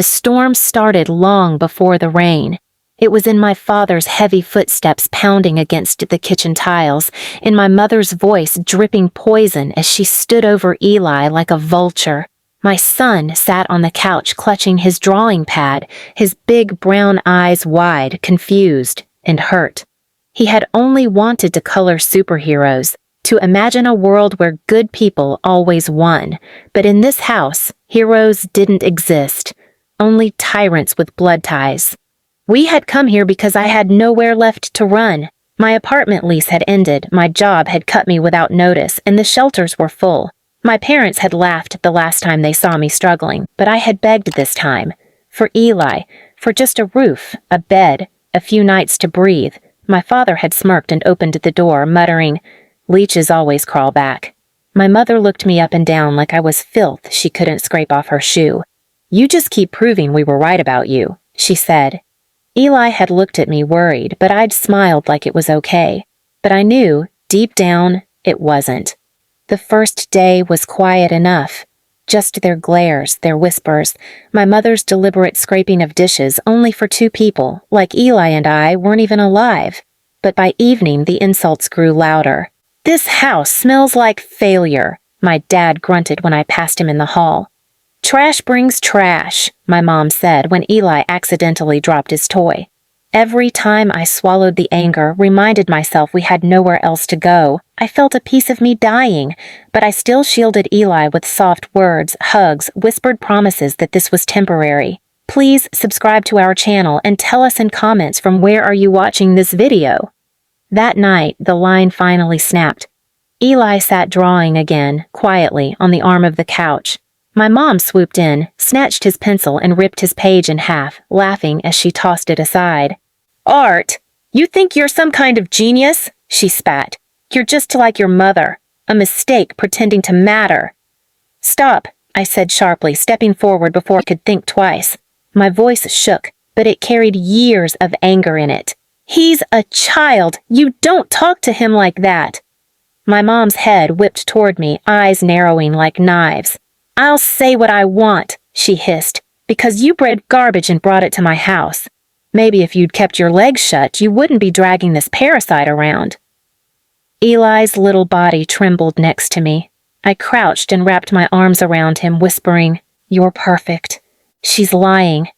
The storm started long before the rain. It was in my father's heavy footsteps pounding against the kitchen tiles, in my mother's voice dripping poison as she stood over Eli like a vulture. My son sat on the couch clutching his drawing pad, his big brown eyes wide, confused and hurt. He had only wanted to color superheroes, to imagine a world where good people always won. But in this house, heroes didn't exist, only tyrants with blood ties. We had come here because I had nowhere left to run. My apartment lease had ended, my job had cut me without notice, and the shelters were full. My parents had laughed the last time they saw me struggling, but I had begged this time. For Eli, for just a roof, a bed, a few nights to breathe. My father had smirked and opened the door, muttering, "Leeches always crawl back." My mother looked me up and down like I was filth she couldn't scrape off her shoe. "You just keep proving we were right about you," she said. Eli had looked at me worried, but I'd smiled like it was okay. But I knew, deep down, it wasn't. The first day was quiet enough. Just their glares, their whispers, my mother's deliberate scraping of dishes only for two people, like Eli and I, weren't even alive. But by evening, the insults grew louder. "This house smells like failure," my dad grunted when I passed him in the hall. "Trash brings trash," my mom said when Eli accidentally dropped his toy. Every time I swallowed the anger, reminded myself we had nowhere else to go, I felt a piece of me dying, but I still shielded Eli with soft words, hugs, whispered promises that this was temporary. Please subscribe to our channel and tell us in comments from where are you watching this video. That night, the line finally snapped. Eli sat drawing again, quietly, on the arm of the couch. My mom swooped in, snatched his pencil and ripped his page in half, laughing as she tossed it aside. "Art, you think you're some kind of genius?" she spat. "You're just like your mother, a mistake pretending to matter." "Stop," I said sharply, stepping forward before I could think twice. My voice shook, but it carried years of anger in it. "He's a child. You don't talk to him like that." My mom's head whipped toward me, eyes narrowing like knives. "I'll say what I want," she hissed, "because you bred garbage and brought it to my house. Maybe if you'd kept your legs shut, you wouldn't be dragging this parasite around." Eli's little body trembled next to me. I crouched and wrapped my arms around him, whispering, "You're perfect. She's lying.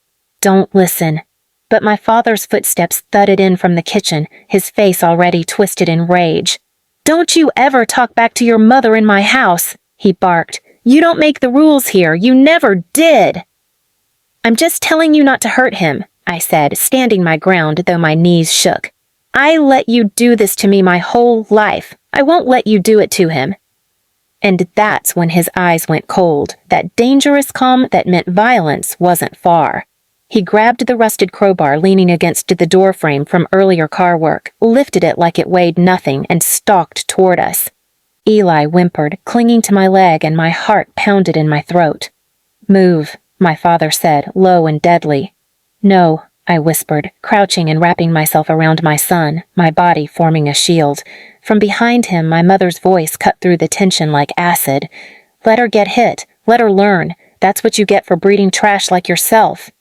Don't listen." But my father's footsteps thudded in from the kitchen, his face already twisted in rage. "Don't you ever talk back to your mother in my house," he barked. "You don't make the rules here. You never did." "I'm just telling you not to hurt him," I said, standing my ground though my knees shook. "I let you do this to me my whole life. I won't let you do it to him." And that's when his eyes went cold. That dangerous calm that meant violence wasn't far. He grabbed the rusted crowbar leaning against the doorframe from earlier car work, lifted it like it weighed nothing, and stalked toward us. Eli whimpered, clinging to my leg, and my heart pounded in my throat. "Move," my father said, low and deadly. "No," I whispered, crouching and wrapping myself around my son, my body forming a shield. From behind him, my mother's voice cut through the tension like acid. "Let her get hit. Let her learn. That's what you get for breeding trash like yourself."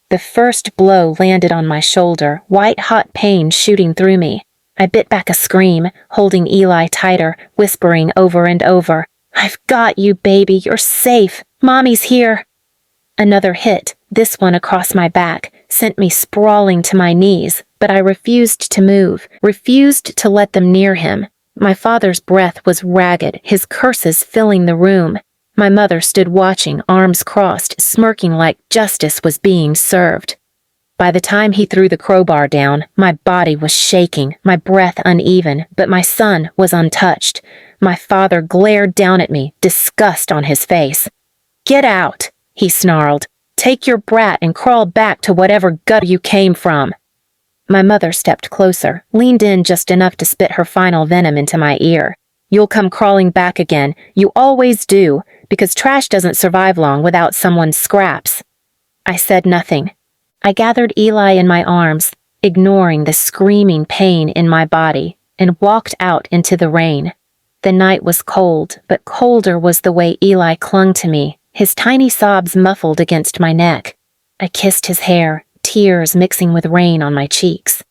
The first blow landed on my shoulder, white-hot pain shooting through me. I bit back a scream, holding Eli tighter, whispering over and over, "I've got you, baby. You're safe. Mommy's here." Another hit, this one across my back, sent me sprawling to my knees, but I refused to move, refused to let them near him. My father's breath was ragged, his curses filling the room. My mother stood watching, arms crossed, smirking like justice was being served. By the time he threw the crowbar down, my body was shaking, my breath uneven, but my son was untouched. My father glared down at me, disgust on his face. "Get out," he snarled. "Take your brat and crawl back to whatever gutter you came from." My mother stepped closer, leaned in just enough to spit her final venom into my ear. "You'll come crawling back again. You always do, because trash doesn't survive long without someone's scraps." I said nothing. I gathered Eli in my arms, ignoring the screaming pain in my body, and walked out into the rain. The night was cold, but colder was the way Eli clung to me, his tiny sobs muffled against my neck. I kissed his hair, tears mixing with rain on my cheeks.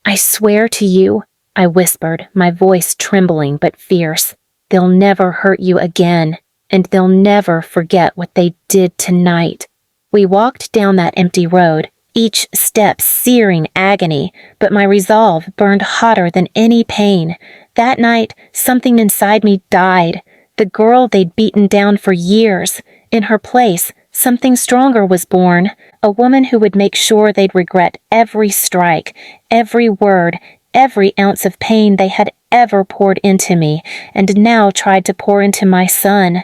"I swear to you," I whispered, my voice trembling but fierce, "they'll never hurt you again, and they'll never forget what they did tonight." We walked down that empty road, each step searing agony, but my resolve burned hotter than any pain. That night, something inside me died. The girl they'd beaten down for years. In her place, something stronger was born, a woman who would make sure they'd regret every strike, every word, every ounce of pain they had ever poured into me, and now tried to pour into my son.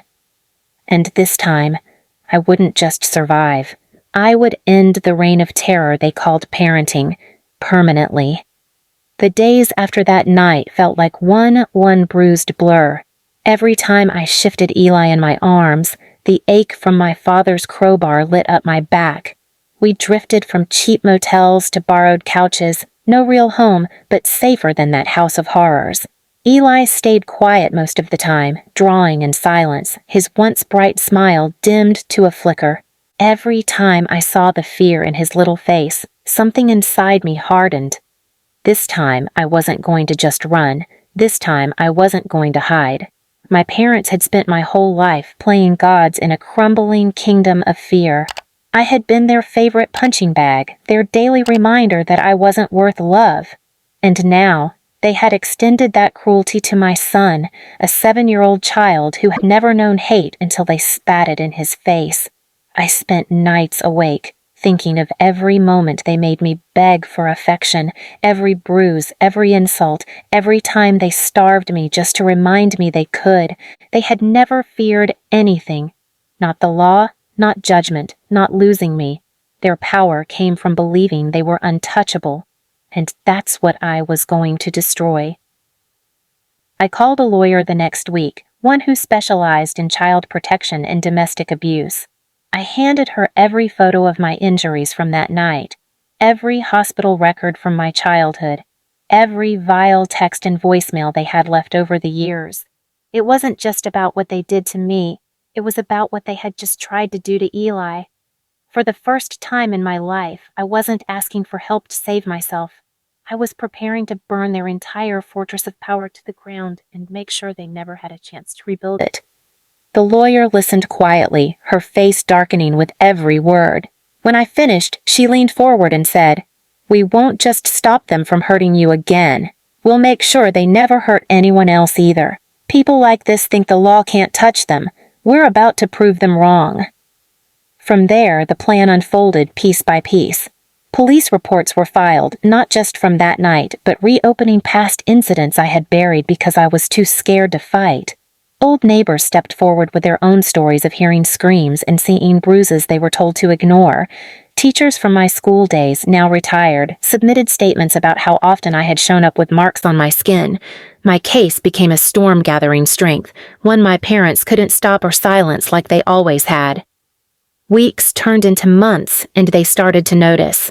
And this time, I wouldn't just survive. I would end the reign of terror they called parenting, permanently. The days after that night felt like one bruised blur. Every time I shifted Eli in my arms, the ache from my father's crowbar lit up my back. We drifted from cheap motels to borrowed couches, no real home, but safer than that house of horrors. Eli stayed quiet most of the time, drawing in silence, his once bright smile dimmed to a flicker. Every time I saw the fear in his little face, something inside me hardened. This time, I wasn't going to just run. This time, I wasn't going to hide. My parents had spent my whole life playing gods in a crumbling kingdom of fear. I had been their favorite punching bag, their daily reminder that I wasn't worth love. And now, they had extended that cruelty to my son, a 7-year-old child who had never known hate until they spat it in his face. I spent nights awake, thinking of every moment they made me beg for affection, every bruise, every insult, every time they starved me just to remind me they could. They had never feared anything. Not the law, not judgment, not losing me. Their power came from believing they were untouchable. And that's what I was going to destroy. I called a lawyer the next week, one who specialized in child protection and domestic abuse. I handed her every photo of my injuries from that night, every hospital record from my childhood, every vile text and voicemail they had left over the years. It wasn't just about what they did to me, it was about what they had just tried to do to Eli. For the first time in my life, I wasn't asking for help to save myself. I was preparing to burn their entire fortress of power to the ground and make sure they never had a chance to rebuild it. The lawyer listened quietly, her face darkening with every word. When I finished, she leaned forward and said, "We won't just stop them from hurting you again. We'll make sure they never hurt anyone else either. People like this think the law can't touch them. We're about to prove them wrong." From there, the plan unfolded piece by piece. Police reports were filed, not just from that night, but reopening past incidents I had buried because I was too scared to fight. Old neighbors stepped forward with their own stories of hearing screams and seeing bruises they were told to ignore. Teachers from my school days, now retired, submitted statements about how often I had shown up with marks on my skin. My case became a storm gathering strength, one my parents couldn't stop or silence like they always had. Weeks turned into months, and they started to notice.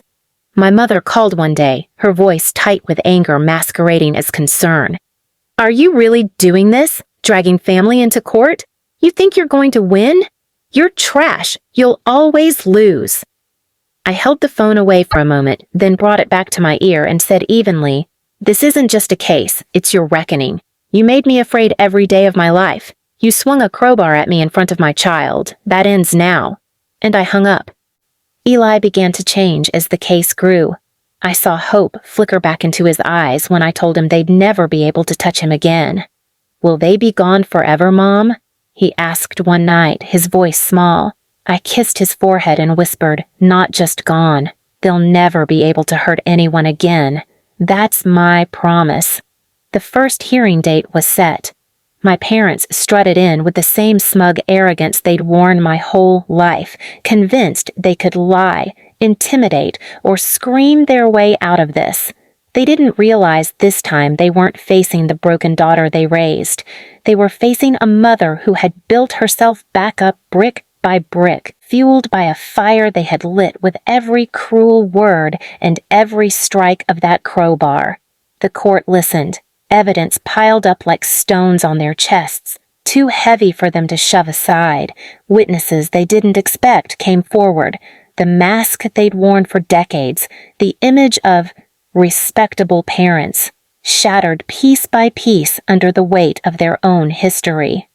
My mother called one day, her voice tight with anger masquerading as concern. "Are you really doing this? Dragging family into court? You think you're going to win? You're trash. You'll always lose." I held the phone away for a moment, then brought it back to my ear and said evenly, "This isn't just a case, it's your reckoning. You made me afraid every day of my life. You swung a crowbar at me in front of my child. That ends now." And I hung up. Eli began to change as the case grew. I saw hope flicker back into his eyes when I told him they'd never be able to touch him again. "Will they be gone forever, Mom?" he asked one night, his voice small. I kissed his forehead and whispered, "Not just gone. They'll never be able to hurt anyone again. That's my promise." The first hearing date was set. My parents strutted in with the same smug arrogance they'd worn my whole life, convinced they could lie, intimidate, or scream their way out of this. They didn't realize this time they weren't facing the broken daughter they raised. They were facing a mother who had built herself back up brick by brick, fueled by a fire they had lit with every cruel word and every strike of that crowbar. The court listened, evidence piled up like stones on their chests, too heavy for them to shove aside. Witnesses they didn't expect came forward. The mask they'd worn for decades, the image of respectable parents, shattered piece by piece under the weight of their own history.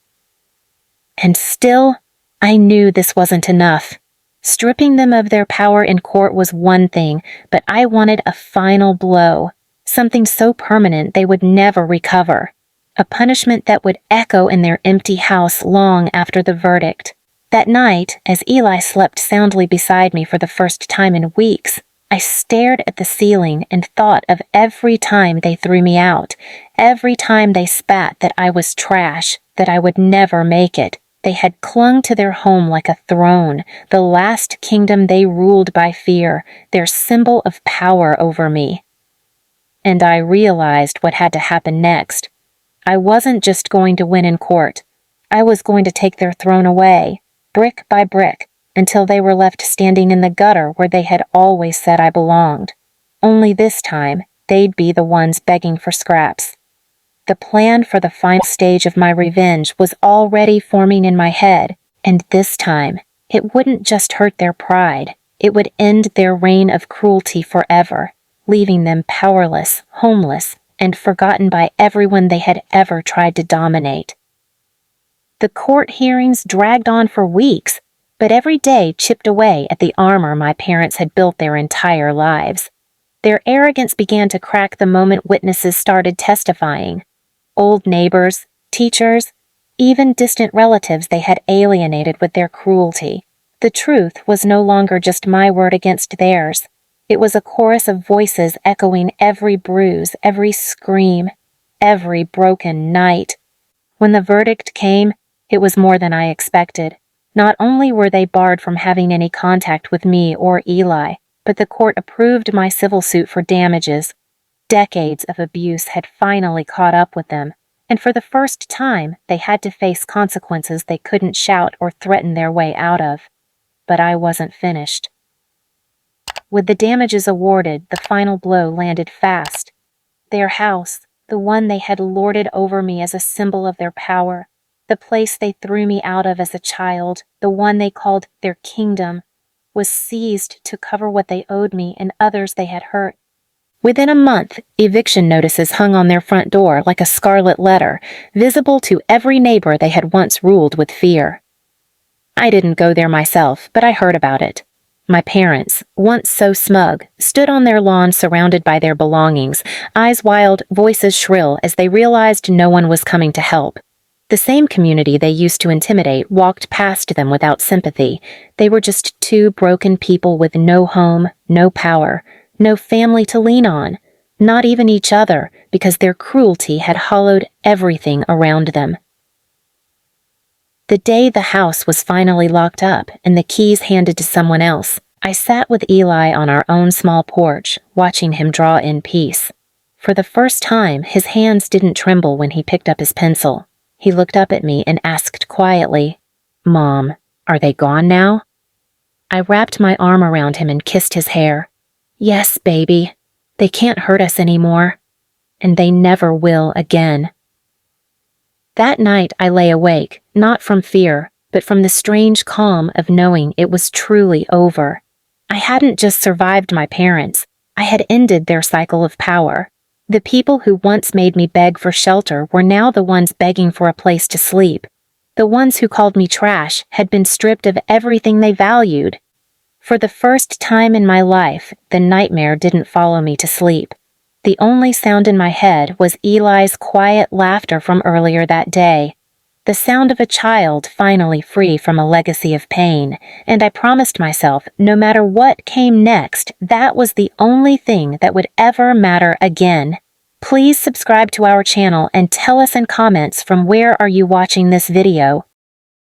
And still, I knew this wasn't enough. Stripping them of their power in court was one thing, but I wanted a final blow, something so permanent they would never recover. A punishment that would echo in their empty house long after the verdict. That night, as Eli slept soundly beside me for the first time in weeks, I stared at the ceiling and thought of every time they threw me out, every time they spat that I was trash, that I would never make it. They had clung to their home like a throne, the last kingdom they ruled by fear, their symbol of power over me. And I realized what had to happen next. I wasn't just going to win in court. I was going to take their throne away, brick by brick, until they were left standing in the gutter where they had always said I belonged. Only this time, they'd be the ones begging for scraps. The plan for the final stage of my revenge was already forming in my head, and this time, it wouldn't just hurt their pride. It would end their reign of cruelty forever, leaving them powerless, homeless, and forgotten by everyone they had ever tried to dominate. The court hearings dragged on for weeks, but every day chipped away at the armor my parents had built their entire lives. Their arrogance began to crack the moment witnesses started testifying. Old neighbors, teachers, even distant relatives they had alienated with their cruelty. The truth was no longer just my word against theirs. It was a chorus of voices echoing every bruise, every scream, every broken night. When the verdict came, it was more than I expected. Not only were they barred from having any contact with me or Eli, but the court approved my civil suit for damages. Decades of abuse had finally caught up with them, and for the first time, they had to face consequences they couldn't shout or threaten their way out of. But I wasn't finished. With the damages awarded, the final blow landed fast. Their house, the one they had lorded over me as a symbol of their power, the place they threw me out of as a child, the one they called their kingdom, was seized to cover what they owed me and others they had hurt. Within a month, eviction notices hung on their front door like a scarlet letter, visible to every neighbor they had once ruled with fear. I didn't go there myself, but I heard about it. My parents, once so smug, stood on their lawn surrounded by their belongings, eyes wild, voices shrill as they realized no one was coming to help. The same community they used to intimidate walked past them without sympathy. They were just two broken people with no home, no power, no family to lean on, not even each other, because their cruelty had hollowed everything around them. The day the house was finally locked up and the keys handed to someone else, I sat with Eli on our own small porch, watching him draw in peace. For the first time, his hands didn't tremble when he picked up his pencil. He looked up at me and asked quietly, "Mom, are they gone now?" I wrapped my arm around him and kissed his hair. "Yes, baby. They can't hurt us anymore. And they never will again." That night I lay awake, not from fear, but from the strange calm of knowing it was truly over. I hadn't just survived my parents. I had ended their cycle of power. The people who once made me beg for shelter were now the ones begging for a place to sleep. The ones who called me trash had been stripped of everything they valued. For the first time in my life, the nightmare didn't follow me to sleep. The only sound in my head was Eli's quiet laughter from earlier that day. The sound of a child finally free from a legacy of pain, and I promised myself, no matter what came next, that was the only thing that would ever matter again. Please subscribe to our channel and tell us in comments from where are you watching this video.